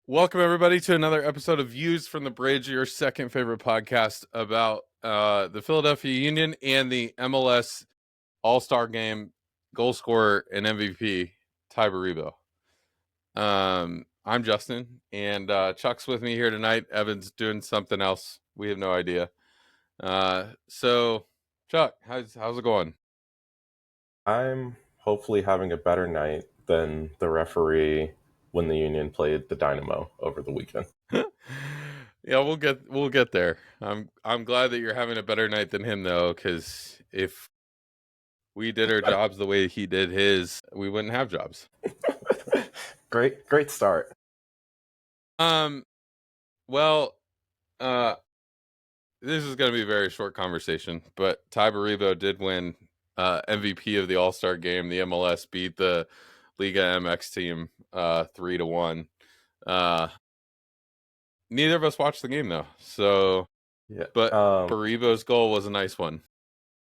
Welcome, everybody, to another episode of Views from the Bridge, your second favorite podcast about the Philadelphia Union and the MLS All Star Game goal scorer and MVP, Baribo. I'm Justin, and Chuck's with me here tonight. Evan's doing something else. We have no idea. So, Chuck, how's it going? I'm hopefully having a better night than the referee when the Union played the Dynamo over the weekend. Yeah, we'll get there. I'm glad that you're having a better night than him, though, because if we did our jobs the way he did his, we wouldn't have jobs. Great start. Um, well, uh, this is going to be a very short conversation, but Baribo did win MVP of the All Star game. The MLS beat the Liga MX team 3-1. Neither of us watched the game though, so Yeah. but Baribo's goal was a nice one.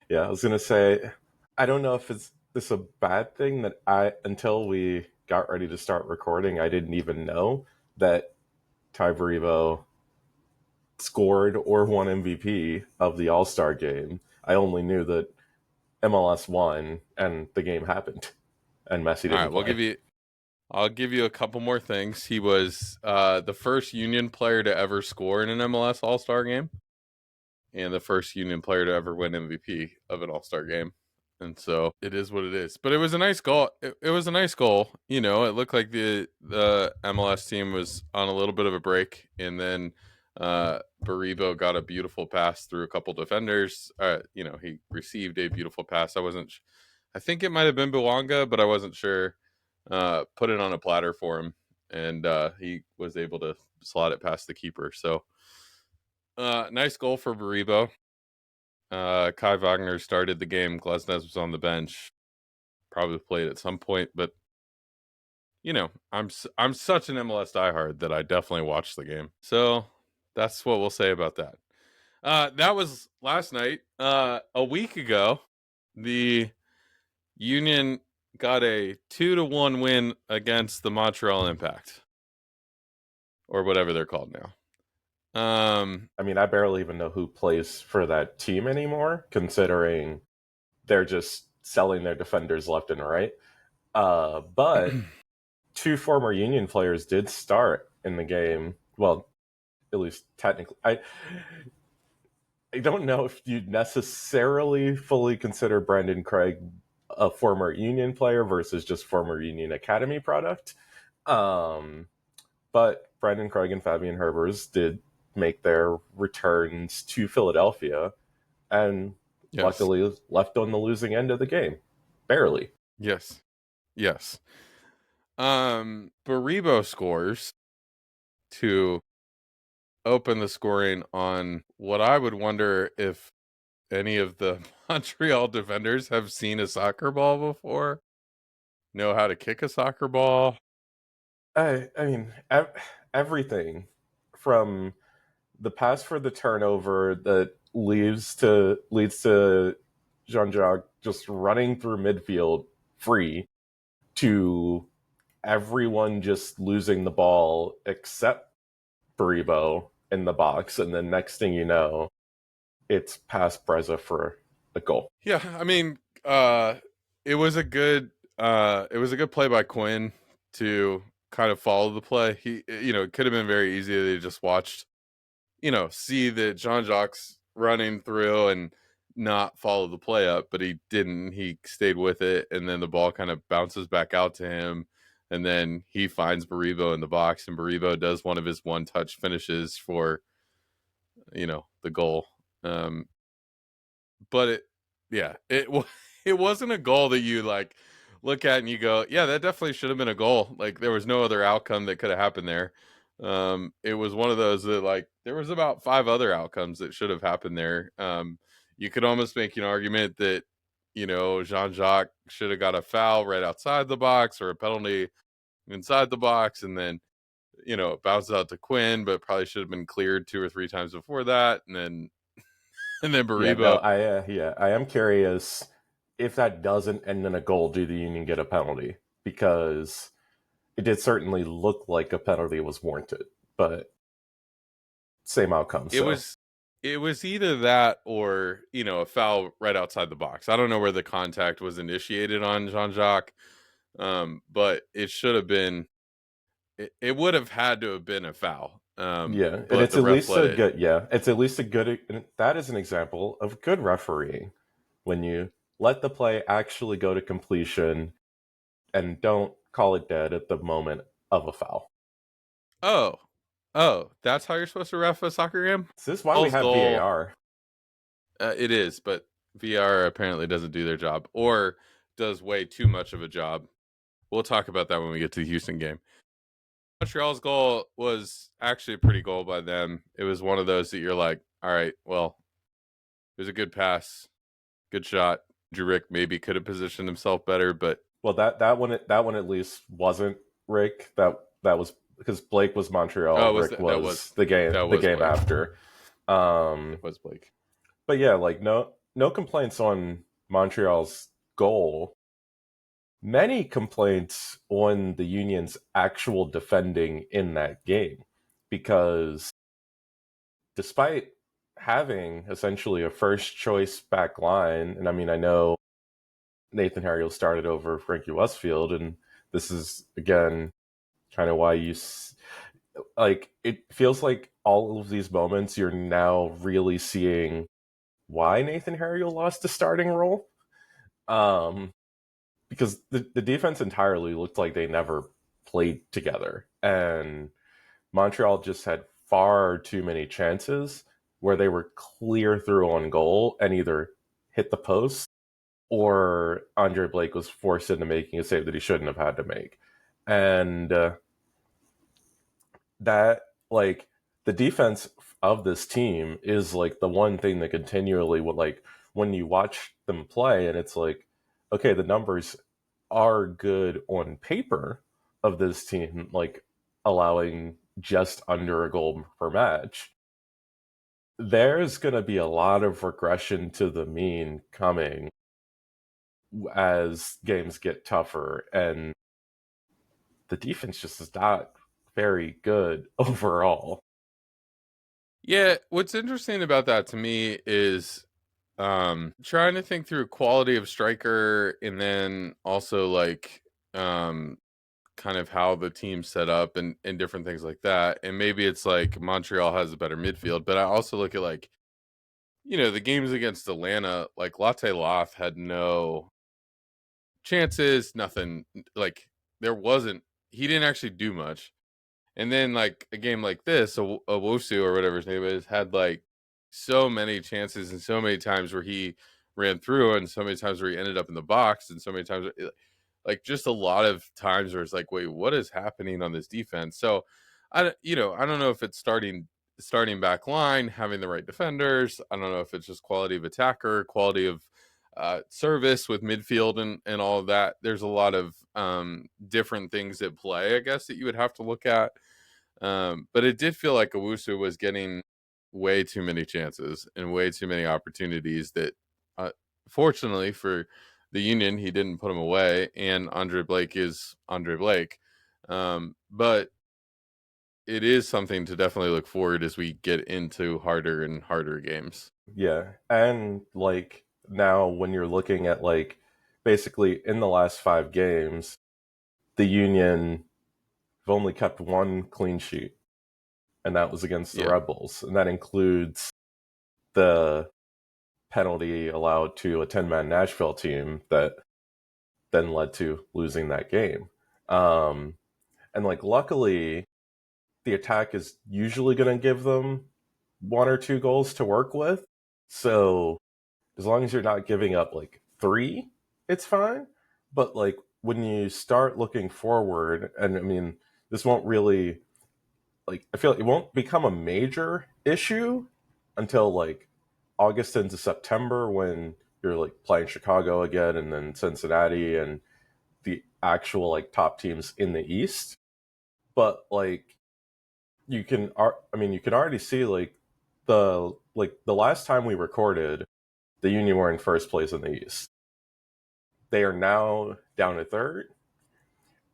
Yeah, I was gonna say, I don't know if this a bad thing that until we got ready to start recording, I didn't even know that Baribo scored or won MVP of the All Star game. I only knew that MLS won and the game happened, and Messi All didn't right, play. I'll give you a couple more things. He was the first Union player to ever score in an MLS All Star game, and the first Union player to ever win MVP of an All Star game. And so it is what it is. But it was a nice goal. It was a nice goal. You know, it looked like the MLS team was on a little bit of a break, and then Baribo got a beautiful pass through a couple defenders. He received a beautiful pass. I think it might have been Buwanga, but I wasn't sure. Put it on a platter for him, and he was able to slot it past the keeper. So nice goal for Baribo. Kai Wagner started the game. Glesnes was on the bench. Probably played at some point, but I'm such an MLS diehard that I definitely watched the game. So that's what we'll say about that. That was last night. A week ago, the Union got a 2-1 win against the Montreal Impact, or whatever they're called now. I mean, I barely even know who plays for that team anymore, considering they're just selling their defenders left and right. But two former Union players did start in the game. Well, at least technically. I don't know if you'd necessarily fully consider Brandon Craig a former Union player versus just former Union Academy product. Um, but Brandon Craig and Fabian Herbers did make their returns to Philadelphia and yes, luckily left on the losing end of the game. Barely. yes, yes. Baribo scores to open the scoring on what I would wonder if any of the Montreal defenders have seen a soccer ball before, know how to kick a soccer ball. I mean, everything from the pass for the turnover that leads to Jean Jacques just running through midfield free to everyone just losing the ball except Baribo in the box, and then next thing you know, it's past Breza for a goal. Yeah, I mean, it was a good play by Quinn to kind of follow the play. It could have been very easy to just watched, see that Jean Jacques running through and not follow the play up, but he didn't. He stayed with it, and then the ball kind of bounces back out to him, and then he finds Baribo in the box, and Baribo does one of his one-touch finishes for, the goal. Um, but it wasn't a goal that you like look at and you go, yeah, that definitely should have been a goal. Like there was no other outcome that could have happened there. It was one of those that like there was about 5 other outcomes that should have happened there. You could almost make an argument that Jean Jacques should have got a foul right outside the box or a penalty inside the box, and then it bounces out to Quinn, but probably should have been cleared 2 or 3 times before that, and then Yeah, no, Baribo. I am curious if that doesn't end in a goal. Do the Union get a penalty? Because it did certainly look like a penalty was warranted, but same outcome. It So was it was either that or, a foul right outside the box. I don't know where the contact was initiated on Jean-Jacques, but it should have been. It would have had to have been a foul. yeah, and But it's the at ref least let a it. good it's at least a good. And that is an example of good refereeing when you let the play actually go to completion and don't call it dead at the moment of a foul. Oh, that's how you're supposed to ref a soccer game. This is why we Ball's have goal. VAR. It is, but VR apparently doesn't do their job or does way too much of a job. We'll talk about that when we get to the Houston game. Montreal's goal was actually a pretty goal by them. It was one of those that you're like, all right, well, it was a good pass, good shot. Jurek maybe could have positioned himself better, but Well, that one at least wasn't Rick. That was because Blake was Montreal. Rick was the that was game Blake. after. It was Blake. But yeah, like no complaints on Montreal's goal. Many complaints on the Union's actual defending in that game, because despite having essentially a first choice back line, and I mean, I know Nathan Harriel started over Frankie Westfield, and this is again kind of why like it feels like all of these moments you're now really seeing why Nathan Harriel lost the starting role. Because the defense entirely looked like they never played together. And Montreal just had far too many chances where they were clear through on goal and either hit the post or Andre Blake was forced into making a save that he shouldn't have had to make. And that, like, the defense of this team is like the one thing that continually would, like, when you watch them play and it's like, okay, the numbers are good on paper of this team, like allowing just under a goal per match. There's going to be a lot of regression to the mean coming as games get tougher, and the defense just is not very good overall. Yeah, what's interesting about that to me is trying to think through quality of striker and then also like kind of how the team's set up and different things like that. And maybe it's like Montreal has a better midfield, but I also look at like, the games against Atlanta, like Latte Loth had no chances, nothing like he didn't actually do much. And then like a game like this, a Owusu or whatever his name is, had like so many chances and so many times where he ran through and so many times where he ended up in the box and so many times like just a lot of times where it's like, wait, what is happening on this defense? So I don't know if it's starting back line, having the right defenders. I don't know if it's just quality of attacker, quality of service with midfield and all of that. There's a lot of different things at play, I guess, that you would have to look at. But it did feel like Owusu was getting way too many chances and way too many opportunities that, fortunately for the Union, he didn't put them away. And Andre Blake is Andre Blake. But it is something to definitely look forward as we get into harder and harder games. Yeah. And like now when you're looking at like basically in the last 5 games, the Union have only kept one clean sheet, and that was against the Yeah. Red Bulls. And that includes the penalty allowed to a 10-man Nashville team that then led to losing that game. And like luckily, the attack is usually going to give them 1 or 2 goals to work with. So as long as you're not giving up like 3, it's fine. But like when you start looking forward, and I mean, this won't really, like, I feel like it won't become a major issue until like August into September, when you're like playing Chicago again and then Cincinnati and the actual like top teams in the East. But like you can already see like the last time we recorded, the Union were in first place in the East. They are now down to third.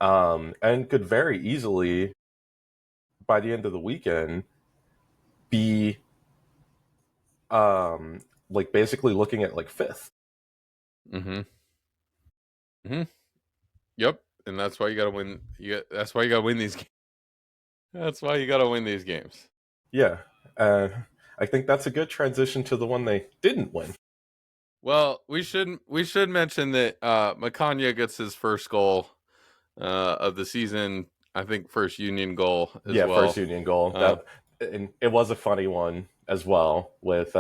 and could very easily, by the end of the weekend, be like basically looking at like fifth. Mm-hmm. Mm-hmm. Yep. And that's why you got to win. That's why you got to win these games. That's why you got to win these games. Yeah. I think that's a good transition to the one they didn't win. Well, we should mention that Makanya gets his first goal of the season. I think first Union goal as Yeah, first well. Union goal. And it was a funny one as well, with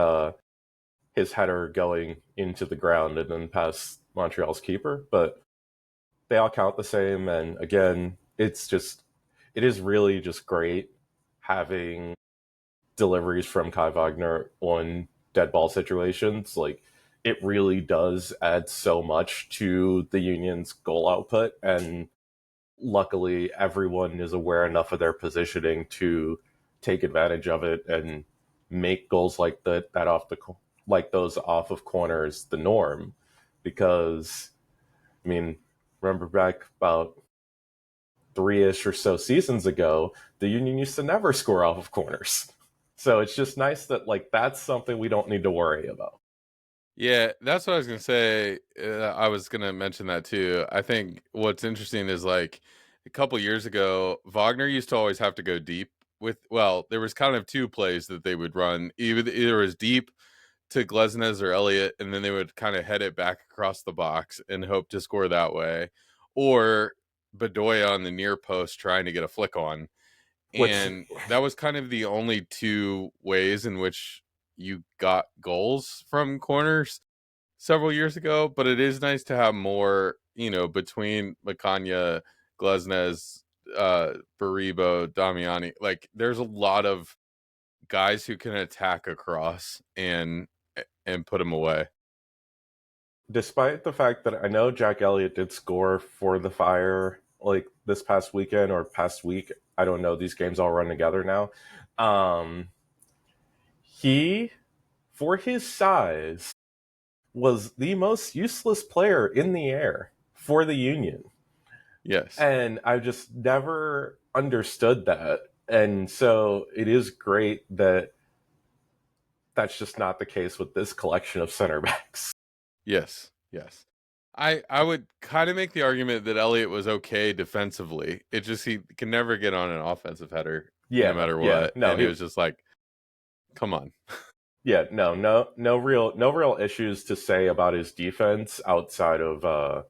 his header going into the ground and then past Montreal's keeper. But they all count the same. And again, it is really just great having deliveries from Kai Wagner on dead ball situations. Like, it really does add so much to the Union's goal output. And luckily, everyone is aware enough of their positioning to take advantage of it and make goals like those off of corners the norm. Because, I mean, remember back about 3-ish or so seasons ago, the Union used to never score off of corners. So it's just nice that like that's something we don't need to worry about. Yeah, that's what I was gonna say. I was gonna mention that too. I think what's interesting is like a couple years ago, Wagner used to always have to go deep with. Well, there was kind of two plays that they would run. Either as deep to Glesnes or Elliott, and then they would kind of head it back across the box and hope to score that way, or Bedoya on the near post trying to get a flick on. Which, And that was kind of the only two ways in which you got goals from corners several years ago. But it is nice to have more, between Macania, Glesnes, Baribo, Damiani. Like, there's a lot of guys who can attack across and put them away. despite the fact that I know Jack Elliott did score for the Fire like this past weekend or past week, I don't know, these games all run together now. Um, he, for his size, was the most useless player in the air for the Union. Yes. And I've just never understood that. And so it is great that that's just not the case with this collection of center backs. Yes. Yes. I would kind of make the argument that Elliott was okay defensively. It just he can never get on an offensive header no Yeah, matter yeah. what. No, And it was just like, come on. yeah, no real issues to say about his defense outside of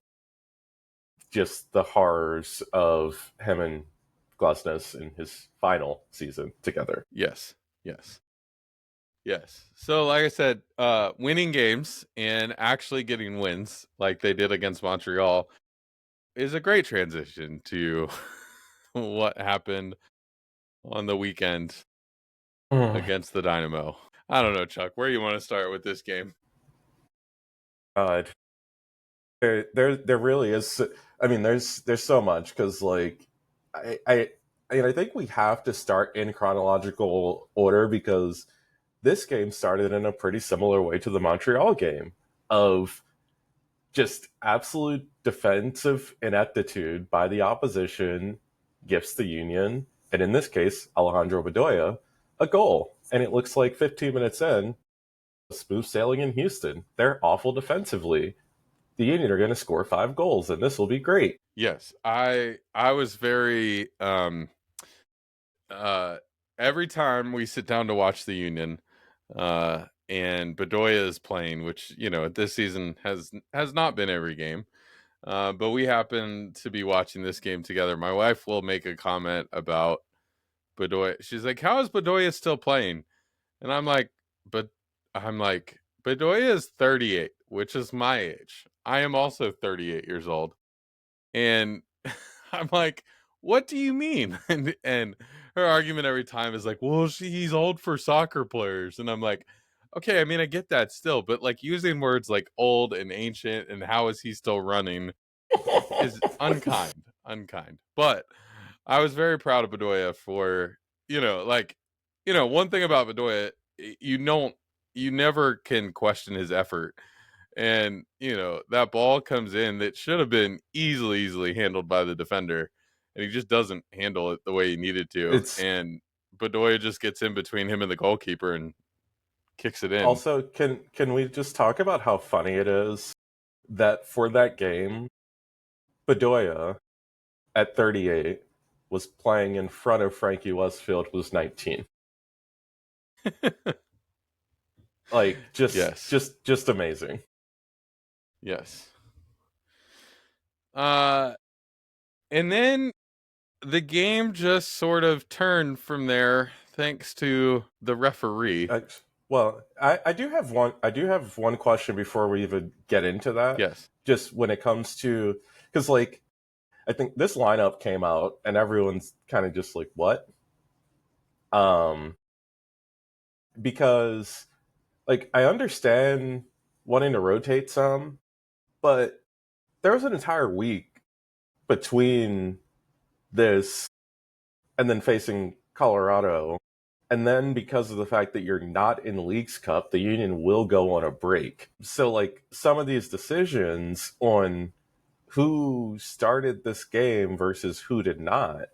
just the horrors of him and Glasnes in his final season together. Yes. Yes. Yes. So like I said, winning games and actually getting wins like they did against Montreal is a great transition to what happened on the weekend against the Dynamo. I don't know, Chuck, where you want to start with this game? God, there really is. I mean, there's so much because like I I I think we have to start in chronological order because this game started in a pretty similar way to the Montreal game of just absolute defensive ineptitude by the opposition gifts the Union, and in this case, Alejandro Bedoya, a goal. And it looks like 15 minutes in, smooth sailing in Houston. They're awful defensively. The Union are going to score 5 goals, and this will be great. Yes, I was very uh every time we sit down to watch the Union and Bedoya is playing, which this season has not been every game. But we happen to be watching this game together. My wife will make a comment about Bedoya. She's like, "How is Bedoya still playing?" And but I'm like, Bedoya is 38, which is my age. I am also 38 years old. And I'm like, what do you mean? And her argument every time is like, well, he's old for soccer players. And I'm like, okay, I mean, I get that still, but like using words like old and ancient and how is he still running is unkind, unkind. But I was very proud of Bedoya for, one thing about Bedoya, you never can question his effort. And, that ball comes in that should have been easily handled by the defender. And he just doesn't handle it the way he needed to. It's And Bedoya just gets in between him and the goalkeeper and kicks it in. also, can we just talk about how funny it is that for that game, Bedoya at 38 was playing in front of Frankie Westfield, who's 19. Like Yes. just amazing. Yes. And then the game just sort of turned from there thanks to the referee. I do have one question before we even get into that. Yes. Just when it comes to, because like I think this lineup came out and everyone's kind of just like, what? Because like I understand wanting to rotate some, but there was an entire week between this and then facing Colorado. And then because of the fact that you're not in Leagues Cup, the Union will go on a break. So like some of these decisions on who started this game versus who did not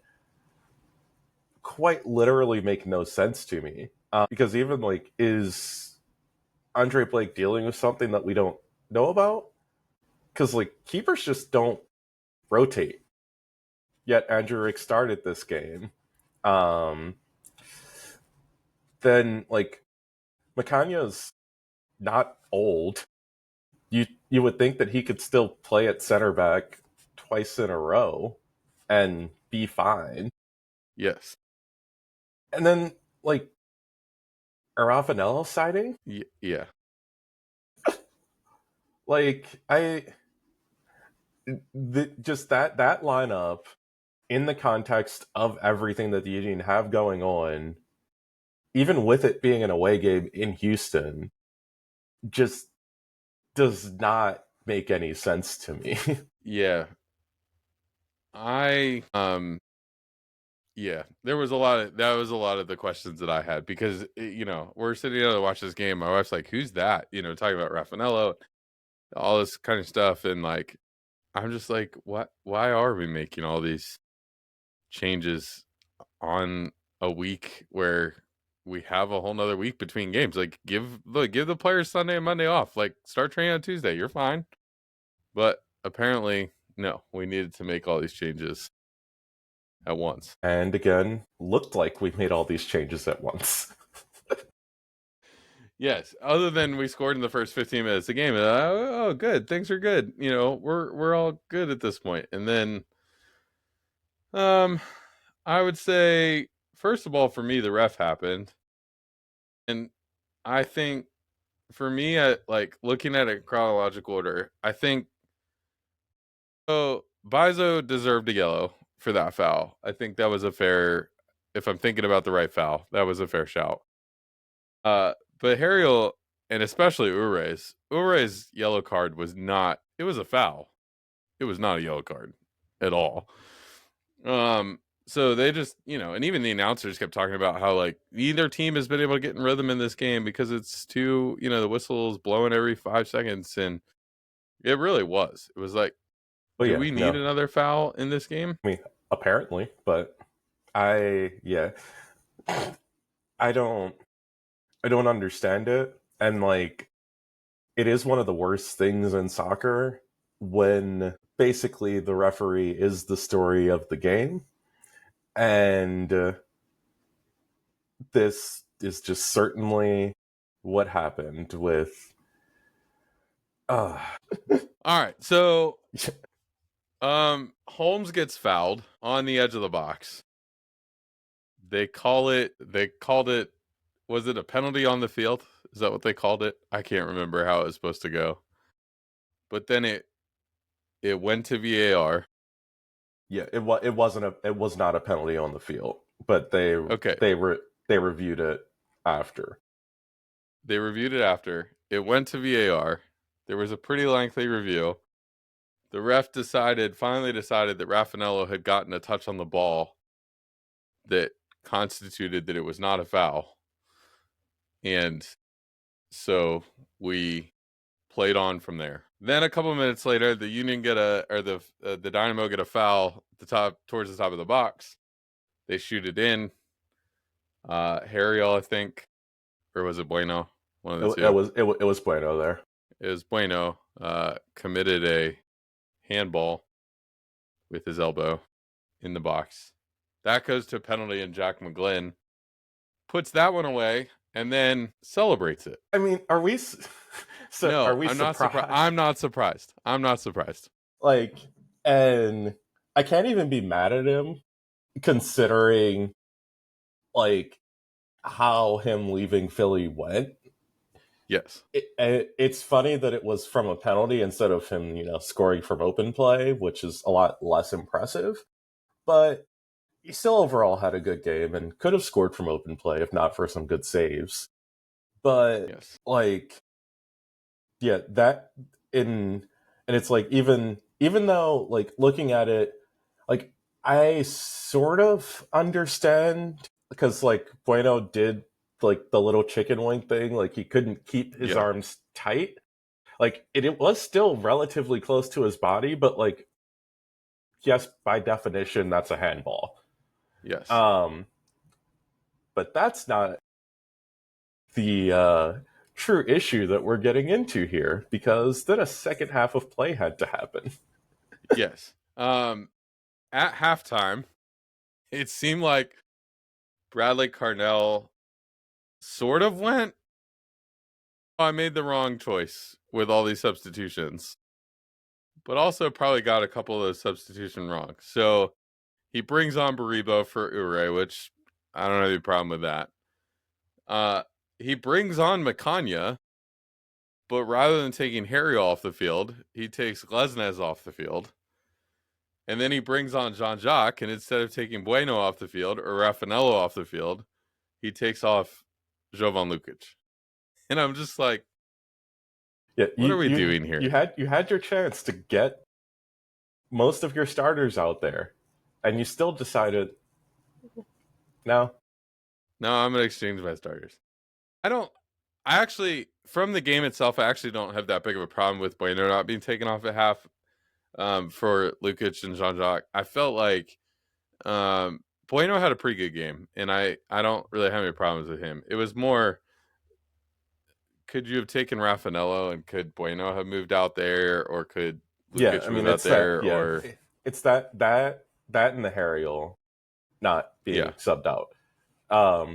quite literally make no sense to me. Because even like, is Andre Blake dealing with something that we don't know about? Because like keepers just don't rotate. Yet Andrew Rick started this game. Then like Macanya's not old. You would think that he could still play at center back twice in a row and be fine. Yes. And then like a Raffanello sighting? Yeah. Like just that lineup in the context of everything that the Union have going on, even with it being an away game in Houston, just does not make any sense to me. Yeah. That was a lot of the questions that I had because we're sitting down to watch this game. My wife's like, "Who's that?" Talking about Raffanello, all this kind of stuff, and like, I'm just like, "What? Why are we making all these changes on a week where we have a whole nother week between games? Like, give the players Sunday and Monday off. Like, start training on Tuesday. You're fine." But apparently, no, we needed to make all these changes at once. And again, looked like we made all these changes at once. Yes, other than we scored in the first 15 minutes of the game. Oh, good. Things are good. We're all good at this point. And then I would say first of all for me the ref happened. And I think for me like looking at it in chronological order, I think Baribo deserved a yellow for that foul. I think that was a fair, if I'm thinking about the right foul, that was a fair shout. But Harriel, and especially Ure's yellow card was not, it was a foul. It was not a yellow card at all. So they just, and even the announcers kept talking about how like neither team has been able to get in rhythm in this game because it's too, the whistle's blowing every 5 seconds. And it really was. It was like, do we need another foul in this game? I mean, apparently, but I don't understand it. And like, it is one of the worst things in soccer when basically the referee is the story of the game. And this is just certainly what happened with. All right. So Holmes gets fouled on the edge of the box. They called it, was it a penalty on the field? Is that what they called it? I can't remember how it was supposed to go. But then it went to VAR. Yeah, it was not a penalty on the field, but they reviewed it after. They reviewed it after. It went to VAR. There was a pretty lengthy review. The ref finally decided that Raffanello had gotten a touch on the ball that constituted that it was not a foul. And so we played on from there. Then a couple minutes later, the Union the Dynamo get a foul towards the top of the box. They shoot it in. Harriel, I think, or was it Bueno? One of the two. It was Bueno there. It was Bueno. Committed a handball with his elbow in the box. That goes to a penalty, and Jack McGlynn puts that one away and then celebrates it. I mean, are we? No, are we I'm surprised? I'm not surprised. I'm not surprised. Like, and I can't even be mad at him, considering like how him leaving Philly went. Yes. It's funny that it was from a penalty instead of him, scoring from open play, which is a lot less impressive. But he still overall had a good game and could have scored from open play if not for some good saves. But yes. Yeah, and it's like even though like looking at it, like I sort of understand because like Bueno did like the little chicken wing thing, like he couldn't keep his arms tight. Like it was still relatively close to his body, but like yes, by definition, that's a handball. Yes. But that's not the true issue that we're getting into here, because then a second half of play had to happen. Yes. At halftime, it seemed like Bradley Carnell sort of went, I made the wrong choice with all these substitutions, but also probably got a couple of those substitutions wrong. So he brings on Baribo for Ure, which I don't have any problem with that. He brings on Macania, but rather than taking Harry off the field, he takes Glesnes off the field. And then he brings on Jean-Jacques, and instead of taking Bueno off the field or Raffanello off the field, he takes off Jovan Lukic. And I'm just like, what are we doing here? You had your chance to get most of your starters out there, and you still decided, no, I'm going to exchange my starters. From the game itself, I actually don't have that big of a problem with Bueno not being taken off at half for Lukic and Jean-Jacques. I felt like Bueno had a pretty good game, and I don't really have any problems with him. It was more, could you have taken Raffanello and could Bueno have moved out there, or could Lukic move out there? Or it's that and the Harriel not being subbed out.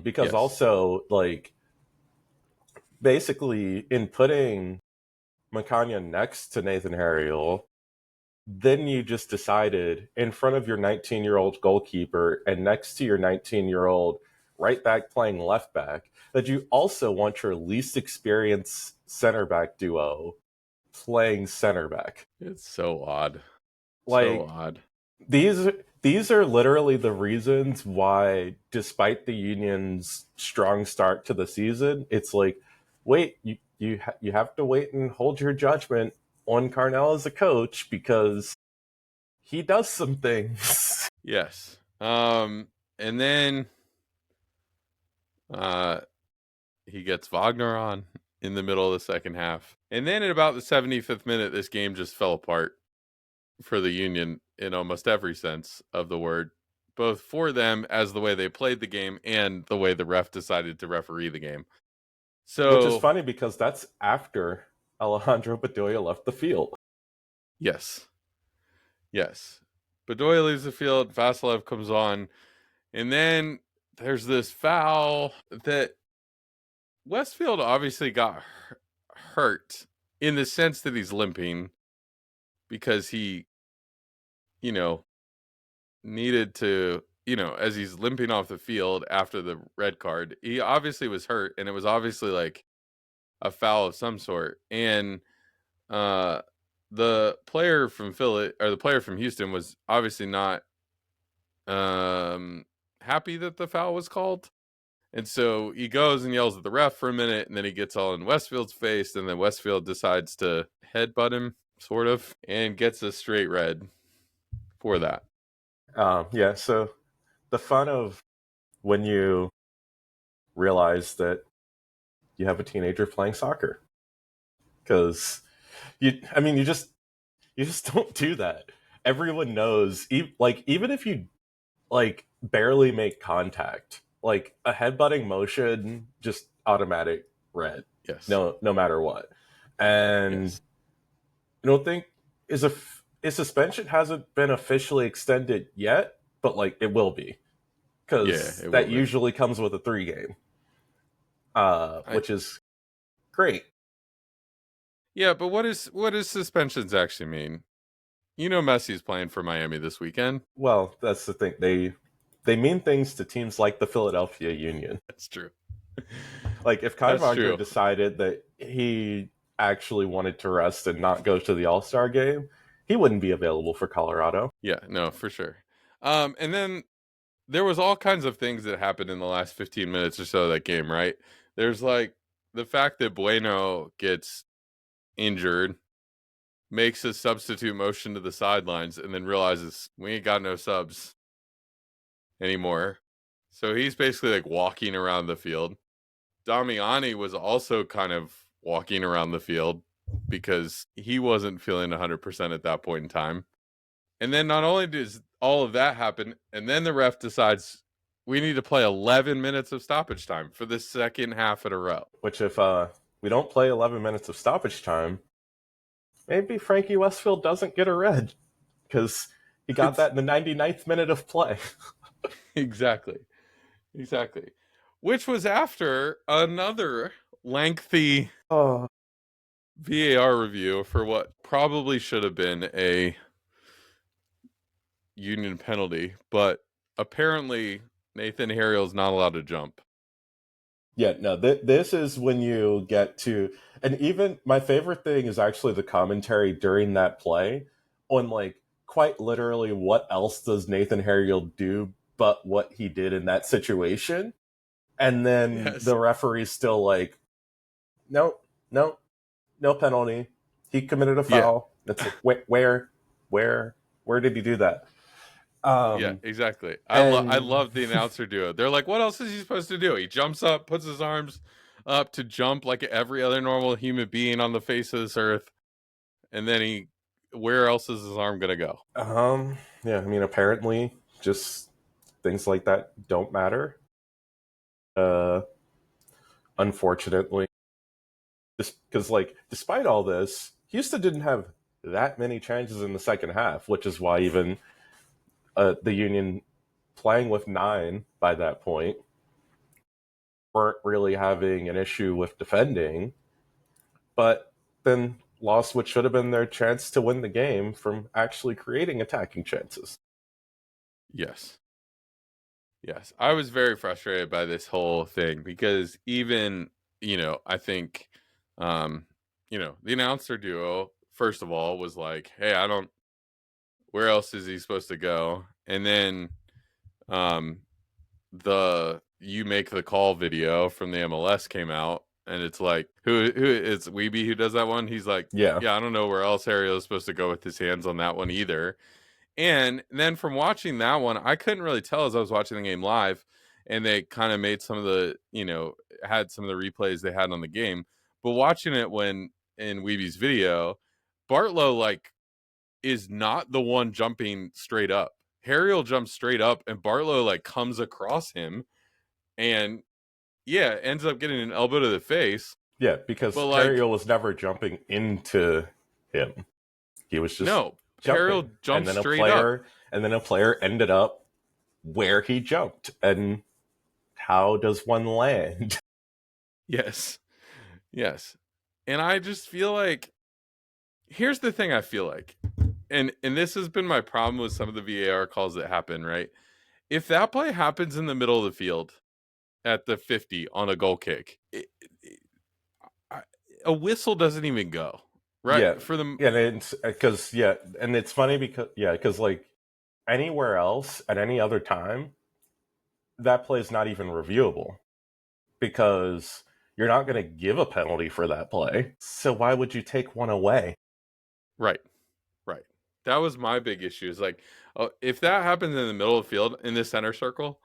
Because also, like, basically in putting Macania next to Nathan Harriel, then you just decided in front of your 19-year-old goalkeeper and next to your 19-year-old right back playing left back that you also want your least experienced center back duo playing center back. It's so odd. Like, so odd. These are literally the reasons why, despite the Union's strong start to the season, it's like, wait, you have to wait and hold your judgment on Carnell as a coach, because he does some things. Yes. And then he gets Wagner on in the middle of the second half. And then at about the 75th minute, this game just fell apart for the Union in almost every sense of the word, both for them as the way they played the game and the way the ref decided to referee the game. So, which is funny because that's after Alejandro Bedoya left the field. Yes. Bedoya leaves the field, Vasilev comes on, and then there's this foul that Westfield obviously got hurt in the sense that he's limping because he, needed to, as he's limping off the field after the red card, he obviously was hurt, and it was obviously like a foul of some sort. And the player from the player from Houston was obviously not happy that the foul was called. And so he goes and yells at the ref for a minute, and then he gets all in Westfield's face, and then Westfield decides to headbutt him, sort of, and gets a straight red for that. So the fun of when you realize that you have a teenager playing soccer, because I mean, you just don't do that. Everyone knows, even if you like barely make contact, like a headbutting motion, just automatic red. Yes. No matter what. And Yes. I don't think his suspension hasn't been officially extended yet, but like it will be, Yeah, because it will that be. usually comes with a 3 game, which is great. Yeah, but what does suspensions actually mean? You know, Messi's playing for Miami this weekend. Well, that's the thing. They mean things to teams like the Philadelphia Union. That's true. Like if Kai That's Wagner true. decided that he actually wanted to rest and not go to the All Star game, he wouldn't be available for Colorado. Yeah, no, for sure. And then there was all kinds of things that happened in the last 15 minutes or so of that game, right? There's like the fact that Bueno gets injured, makes a substitute motion to the sidelines, and then realizes we ain't got no subs anymore. So he's basically like walking around the field. Damiani was also kind of walking around the field because he wasn't feeling 100% at that point in time. And then not only does all of that happen, and then the ref decides we need to play 11 minutes of stoppage time for the second half in a row. Which, if we don't play 11 minutes of stoppage time, maybe Frankie Westfield doesn't get a red, because he got that in the 99th minute of play. Exactly. Which was after another lengthy VAR review for what probably should have been a Union penalty, but apparently Nathan Harriel's not allowed to jump. Yeah, no, this is when you get to, and even my favorite thing is actually the commentary during that play on, like, quite literally what else does Nathan Harriel do but what he did in that situation. And then Yes. the referee's still like, no, no, no penalty. He committed a foul. Yeah. It's like, where did he do that? Yeah, exactly. I love the announcer duo. They're like, what else is he supposed to do? He jumps up, puts his arms up to jump like every other normal human being on the face of this earth, and then where else is his arm gonna go? Yeah, I mean, apparently, just things like that don't matter. Unfortunately, just because, like, despite all this, Houston didn't have that many chances in the second half, which is why even the Union, playing with 9 by that point, weren't really having an issue with defending, but then lost what should have been their chance to win the game from actually creating attacking chances. Yes. I was very frustrated by this whole thing because even, I think, the announcer duo, first of all, was like, hey, where else is he supposed to go? And then the you make the call video from the MLS came out, and it's like, who it's Weeby who does that one. He's like, Yeah, I don't know where else Ariel is supposed to go with his hands on that one either. And then from watching that one, I couldn't really tell as I was watching the game live, and they kind of made some of the, had some of the replays they had on the game. But watching it when in Weeby's video, Bartlow is not the one jumping straight up. Harriel jumps straight up, and Bartlow comes across him, and ends up getting an elbow to the face. Yeah, because Harriel was never jumping into him. He was just jumping. Harriel jumped straight up. And then a player ended up where he jumped. And how does one land? Yes. And I just feel like, here's the thing I feel like, and this has been my problem with some of the VAR calls that happen, right? If that play happens in the middle of the field at the 50 on a goal kick, a whistle doesn't even go, right? Yeah, for them. Yeah, and it's funny because like anywhere else at any other time, that play is not even reviewable because you're not going to give a penalty for that play. So why would you take one away? Right. That was my big issue. Is like, if that happens in the middle of the field in the center circle,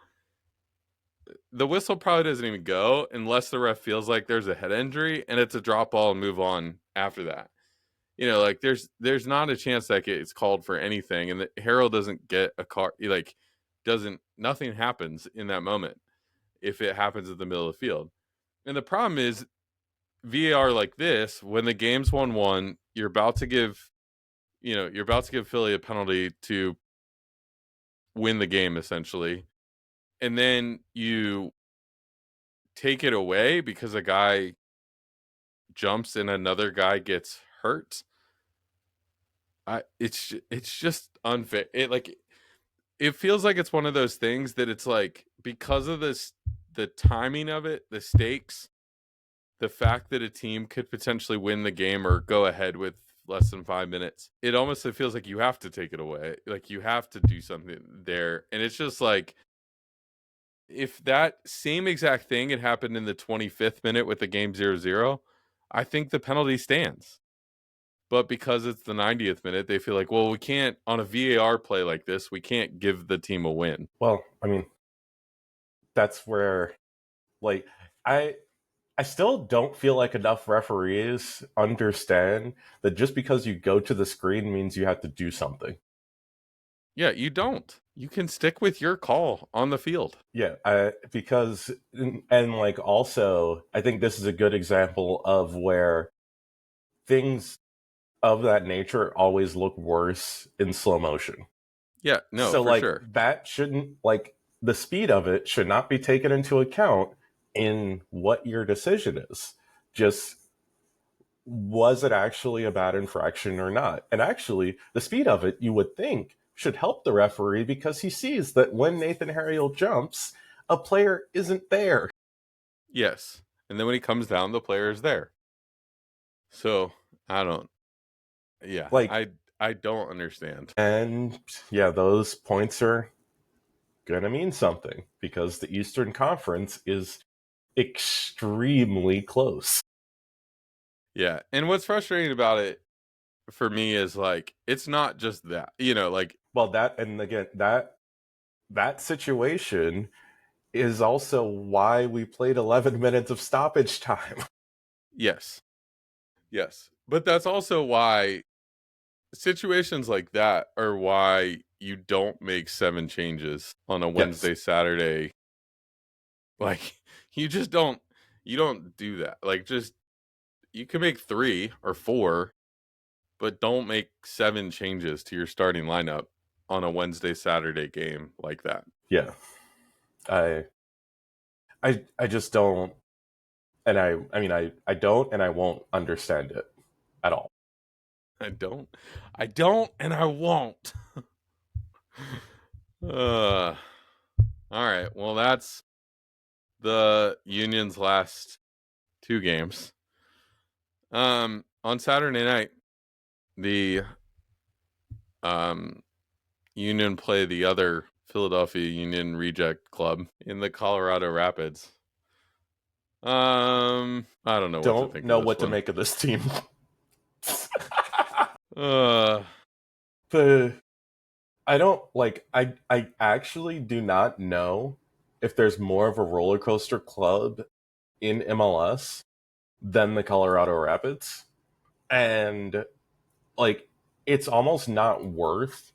the whistle probably doesn't even go unless the ref feels like there's a head injury and it's a drop ball and move on after that. Like there's not a chance that it's called for anything, and that Harrell doesn't get a car. Nothing happens in that moment if it happens in the middle of the field. And the problem is VAR like this, when the game's 1-1, you're about to give Philly a penalty to win the game essentially, and then you take it away because a guy jumps and another guy gets hurt. It's just unfair. It feels like it's one of those things that it's like, because of the timing of it, the stakes, the fact that a team could potentially win the game or go ahead with less than 5 minutes, it feels like you have to take it away. Like you have to do something there. And it's just like, if that same exact thing had happened in the 25th minute with the game 0-0, I think the penalty stands. But because it's the 90th minute, they feel like, well, we can't, on a VAR play like this, we can't give the team a win. Well, I mean, that's where, like, I still don't feel like enough referees understand that just because you go to the screen means you have to do something. Yeah, you don't. You can stick with your call on the field. Yeah, because, and like, also, I think this is a good example of where things of that nature always look worse in slow motion. Yeah, no, so for like sure. that shouldn't, like, the speed of it should not be taken into account in what your decision is. Just, was it actually a bad infraction or not? And actually, the speed of it, you would think, should help the referee, because he sees that when Nathan Harriel jumps, a player isn't there. Yes. And then when he comes down, the player is there. So I don't. Yeah, Like, I don't understand. and yeah, those points are gonna mean something, because the Eastern Conference is extremely close. Yeah, and what's frustrating about it for me is, like, it's not just that, like, Well, that, and again, that situation is also why we played 11 minutes of stoppage time. yes, but that's also why situations like that are why you don't make 7 changes on a Wednesday, Yes. Saturday. Like, you just don't. You don't do that. Like, just, you can make 3 or 4, but don't make 7 changes to your starting lineup on a Wednesday, Saturday game like that. Yeah. I just don't, and I mean, I don't, and I won't understand it at all. I don't, and I won't. All right. Well, that's the Union's last 2 games. On Saturday night, the Union play the other Philadelphia Union Reject Club in the Colorado Rapids. I don't know what to think Know of this what to one. make of this team. uh, I don't, like, I actually do not know if there's more of a roller coaster club in MLS than the Colorado Rapids. And, like, it's almost not worth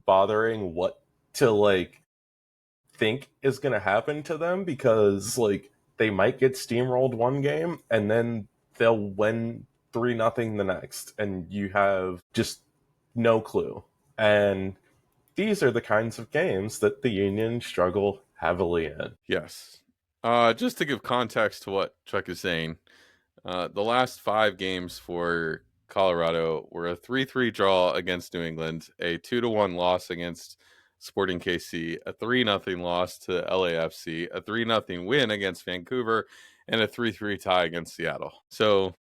bothering what to, like, think is going to happen to them, because, like, they might get steamrolled one game and then they'll win 3-0 the next, and you have just no clue. And these are the kinds of games that the Union struggle heavily in. yes. Just to give context to what Chuck is saying, the last 5 games for Colorado were a 3-3 draw against New England, a 2-1 loss against Sporting KC, a 3-0 loss to LAFC, a 3-0 win against Vancouver, and a 3-3 tie against Seattle. So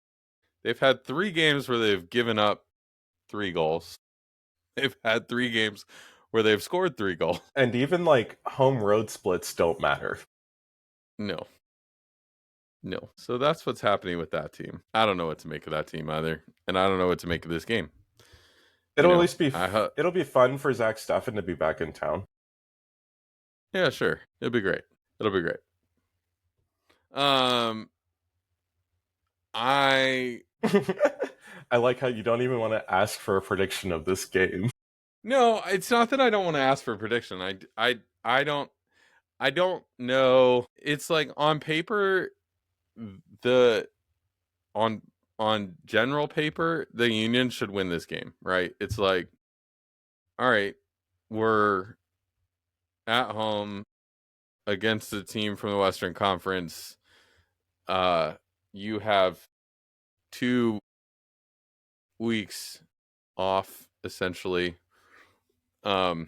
they've had 3 games where they've given up 3 goals. They've had 3 games where they've scored 3 goals. And even, like, home road splits don't matter. No. So that's what's happening with that team. I don't know what to make of that team either, and I don't know what to make of this game. It'll at least be I it'll be fun for Zach Steffen to be back in town. Yeah, sure. It'll be great. I I like how you don't even want to ask for a prediction of this game. No, it's not that I don't want to ask for a prediction. I don't know. It's like on paper, the on on general paper, the Union should win this game, right? It's like, all right, we're at home against a team from the Western Conference. You have 2 weeks off essentially. After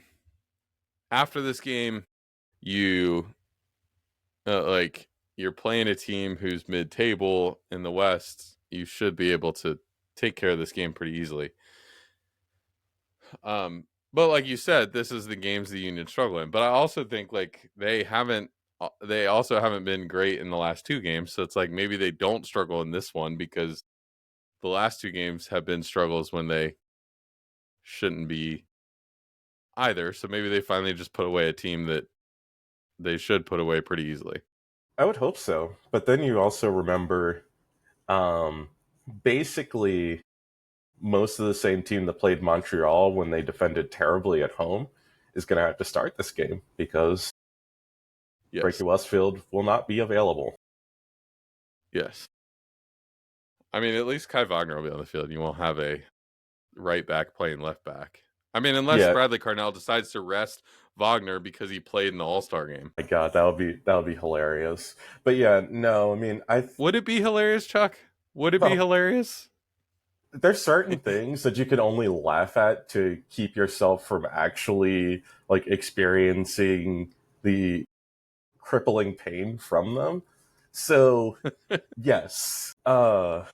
this game, you like you're playing a team who's mid-table in the West. You should be able to take care of this game pretty easily. But like you said, this is the games the Union struggle in. But I also think like they also haven't been great in the last 2 games. So it's like maybe they don't struggle in this one because the last 2 games have been struggles when they shouldn't be either. So maybe they finally just put away a team that they should put away pretty easily. I would hope so. But then you also remember basically most of the same team that played Montreal when they defended terribly at home is going to have to start this game because Frankie Westfield will not be available. Yes. I mean, at least Kai Wagner will be on the field. You won't have a right back playing left back. I mean, unless Bradley Carnell decides to rest Wagner because he played in the All-Star game. My God, that would be hilarious. But yeah, no, I mean, would it be hilarious, Chuck? Would it be hilarious? There's certain things that you can only laugh at to keep yourself from actually like experiencing the crippling pain from them. So yes. Yeah,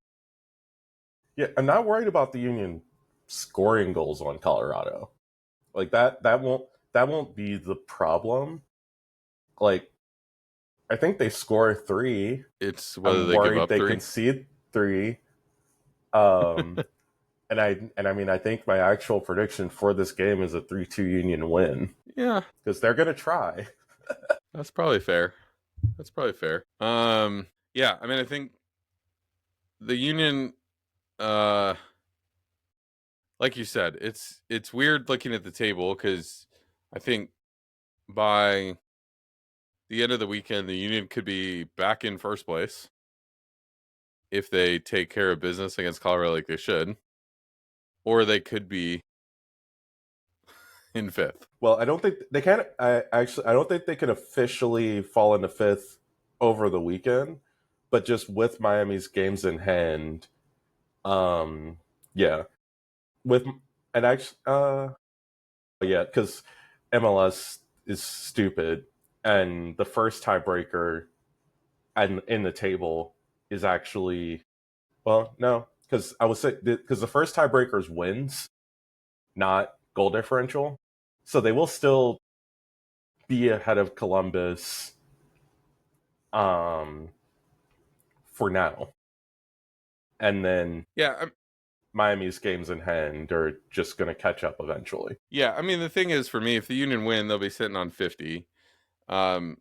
I'm not worried about the Union scoring goals on Colorado. Like that won't be the problem. Like I think they score 3. It's whether they give up 3. They concede 3. And I mean I think my actual prediction for this game is a 3-2 Union win. Yeah, because they're gonna try. That's probably fair. Yeah, I mean I think the Union, like you said, it's weird looking at the table because I think by the end of the weekend, the Union could be back in first place if they take care of business against Colorado like they should, or they could be in 5th. Well, I don't think they can. I don't think they can officially fall into 5th over the weekend, but just with Miami's games in hand, yeah, with and actually, yeah, because MLS is stupid, and the first tiebreaker and in the table is actually, well, no, because I would say because the first tiebreaker is wins, not goal differential, so they will still be ahead of Columbus, for now, and then Miami's games in hand are just going to catch up eventually. Yeah, I mean the thing is for me, if the Union win, they'll be sitting on 50. You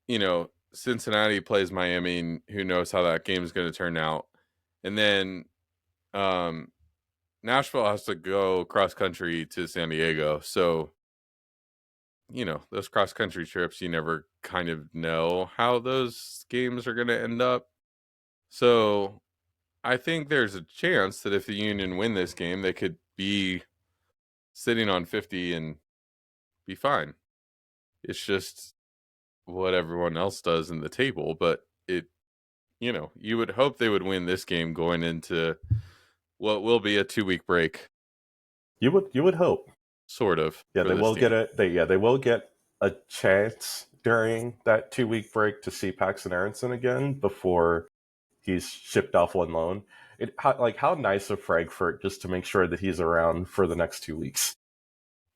know, Cincinnati plays Miami, and who knows how that game is going to turn out. And then Nashville has to go cross country to San Diego. So, you know, those cross country trips, you never kind of know how those games are going to end up. So, I think there's a chance that if the Union win this game, they could be sitting on 50 and be fine. It's just what everyone else does in the table, but you know, you would hope they would win this game going into what will be a 2-week break. You would hope, sort of. Yeah, they will get they will get a chance during that 2-week break to see Paxton Aronson again before he's shipped off on loan. How nice of Frankfurt just to make sure that he's around for the next 2 weeks.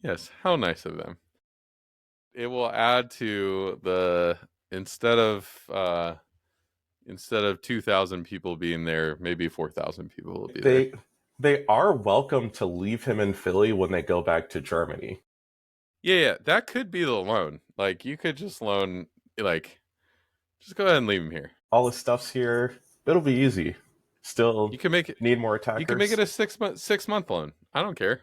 Yes, how nice of them. It will add to the instead of 2,000 people being there, maybe 4,000 people will be there. They are welcome to leave him in Philly when they go back to Germany. Yeah, that could be the loan. Like you could just loan, like, just go ahead and leave him here. All the stuff's here. It'll be easy. Still You can make it. need more You can make attackers. it a 6 month loan. I don't care.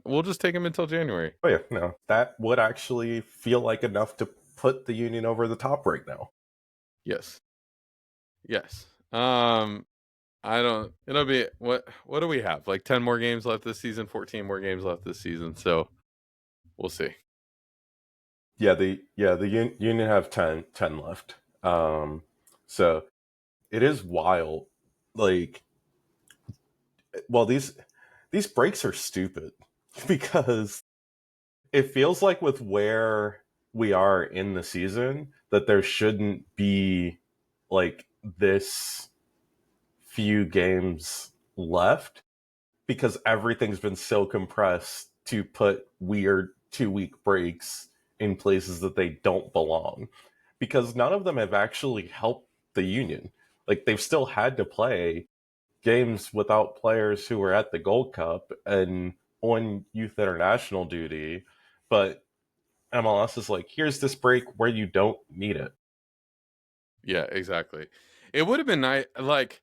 We'll just take him until January. Oh yeah, no, that would actually feel like enough to put the Union over the top right now. Yes. Yes. I don't. It'll be what? What do we have? Like 10 more games left this season. 14 more games left this season. So we'll see. Yeah, the Union have 10 left. So it is wild. Like, well, these breaks are stupid because it feels like with where we are in the season that there shouldn't be like this few games left because everything's been so compressed to put weird 2-week breaks in places that they don't belong, because none of them have actually helped the Union. Like, they've still had to play games without players who were at the Gold Cup and on youth international duty, but MLS is like, here's this break where you don't need it. Yeah, exactly. It would have been nice. Like,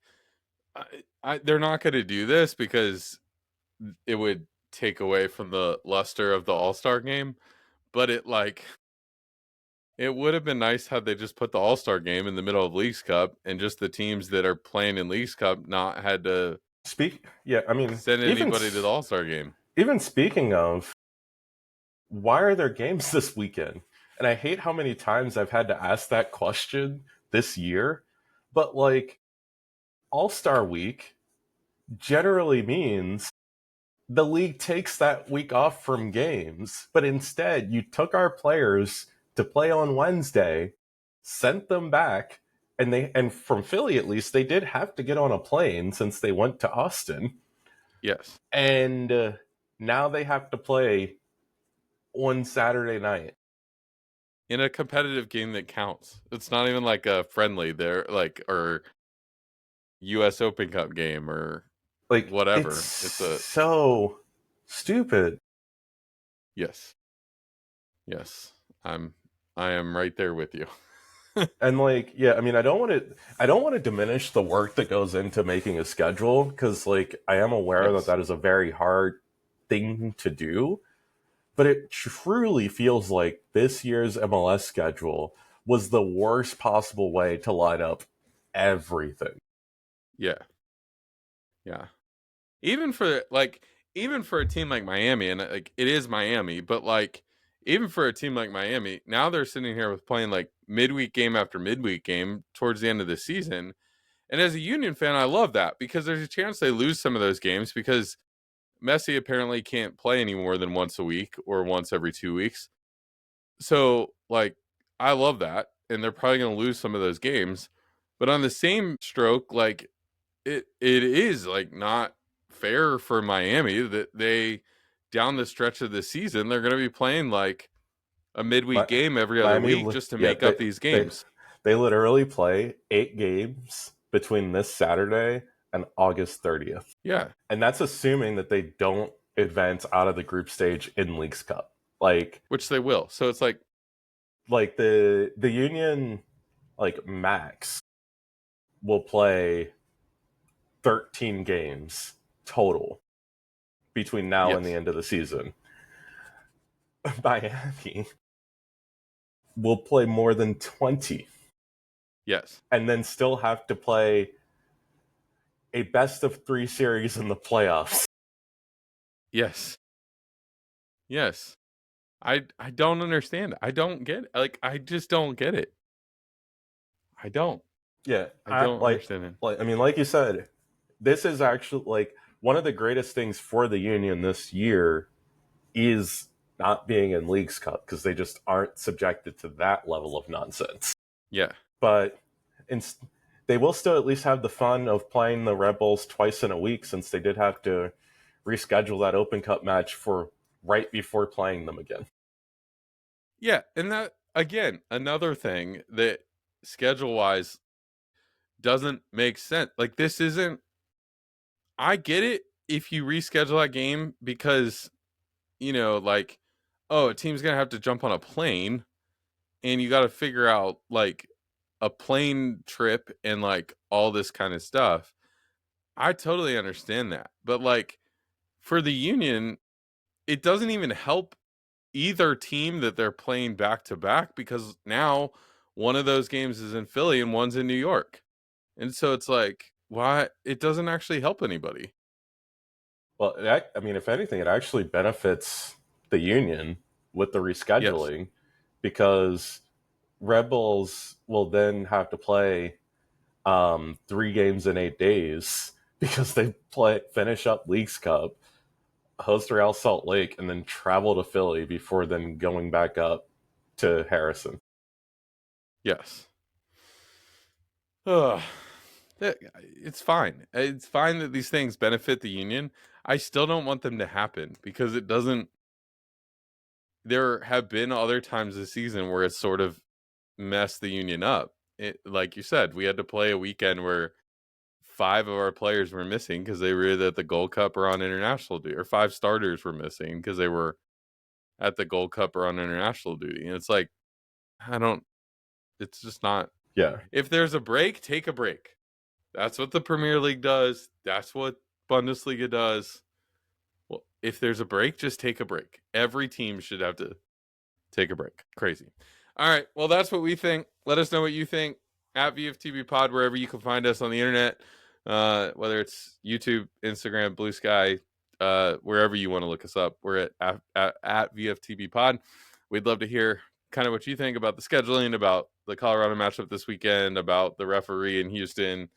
they're not going to do this because it would take away from the luster of the All Star game. But it would have been nice had they just put the All Star game in the middle of Leagues Cup and just the teams that are playing in Leagues Cup not had to I mean, send anybody to the All Star game. even speaking of, why are there games this weekend? And I hate how many times I've had to ask that question this year. But like, All Star Week generally means the league takes that week off from games, but instead you took our players to play on Wednesday, sent them back, and from Philly at least they did have to get on a plane since they went to Austin. Yes. And now they have to play on Saturday night In a competitive game that counts. It's not even like a friendly there, like, or US Open Cup game or like whatever. it's It's a so stupid. yes. Yes. I am right there with you. And like, yeah, I mean, I don't want to diminish the work that goes into making a schedule, because like I am aware that Yes. that is a very hard thing to do, but it truly feels like this year's MLS schedule was the worst possible way to line up everything. Yeah. Yeah. Even for a team like Miami, and like it is Miami, but like even for a team like Miami, now they're sitting here with playing like midweek game after midweek game towards the end of the season. And as a Union fan, I love that because there's a chance they lose some of those games because Messi apparently can't play any more than once a week or once every 2 weeks. So like I love that. And they're probably gonna lose some of those games. But on the same stroke, like it is like not fair for Miami that they down the stretch of the season they're going to be playing like a midweek Mi- game every other Miami, week just to yeah, make up these they games. they literally play 8 games between this Saturday and August 30th. Yeah. And that's assuming that they don't advance out of the group stage in Leagues Cup. Which they will. So it's Like the Union, like, max will play 13 games total between now and the yes. end of the season. Miami will play more than 20 Yes. and then still have to play a best of 3 series in the playoffs. Yes. Yes. I don't understand. I don't get like I just don't get it. I don't. Yeah, I don't understand it. I mean, like you said, this is actually like one of the greatest things for the Union this year is not being in Leagues Cup, because they just aren't subjected to that level of nonsense. Yeah. But they will still at least have the fun of playing the Red Bulls twice in a week, since they did have to reschedule that Open Cup match for right before playing them again. Yeah, and that again, another thing that schedule wise doesn't make sense. Like this isn't I get it if you reschedule that game because, like, oh, a team's going to have to jump on a plane and you got to figure out like a plane trip and like all this kind of stuff. I totally understand that. But like for the Union, it doesn't even help either team that they're playing back to back because now one of those games is in Philly and one's in New York. And so it's like, why? It doesn't actually help anybody. Well, I mean, if anything, it actually benefits the Union with the Yes. rescheduling because Red Bulls will then have to play 3 games in 8 days because they finish up Leagues Cup, host Real Salt Lake, and then travel to Philly before then going back up to Harrison. Yes. Ugh. It's fine. It's fine that these things benefit the Union. I still don't want them to happen because it doesn't. There have been other times this season where it's sort of messed the Union up. Like you said, we had to play a weekend where 5 of our players were missing because they were either at the Gold Cup or on international duty, or 5 starters were missing because they were at the Gold Cup or on international duty. And it's like, I don't. It's just not. Yeah. If there's a break, take a break. That's what the Premier League does. That's what Bundesliga does. Well, if there's a break, just take a break. Every team should have to take a break. Crazy. All right. Well, that's what we think. Let us know what you think at VFTB Pod, wherever you can find us on the internet, whether it's YouTube, Instagram, Blue Sky, wherever you want to look us up. We're at VFTB Pod. We'd love to hear kind of what you think about the scheduling, about the Colorado matchup this weekend, about the referee in Houston,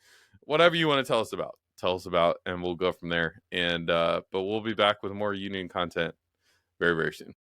whatever you want to tell us about. Tell us about, and we'll go from there. And but we'll be back with more Union content very, very soon.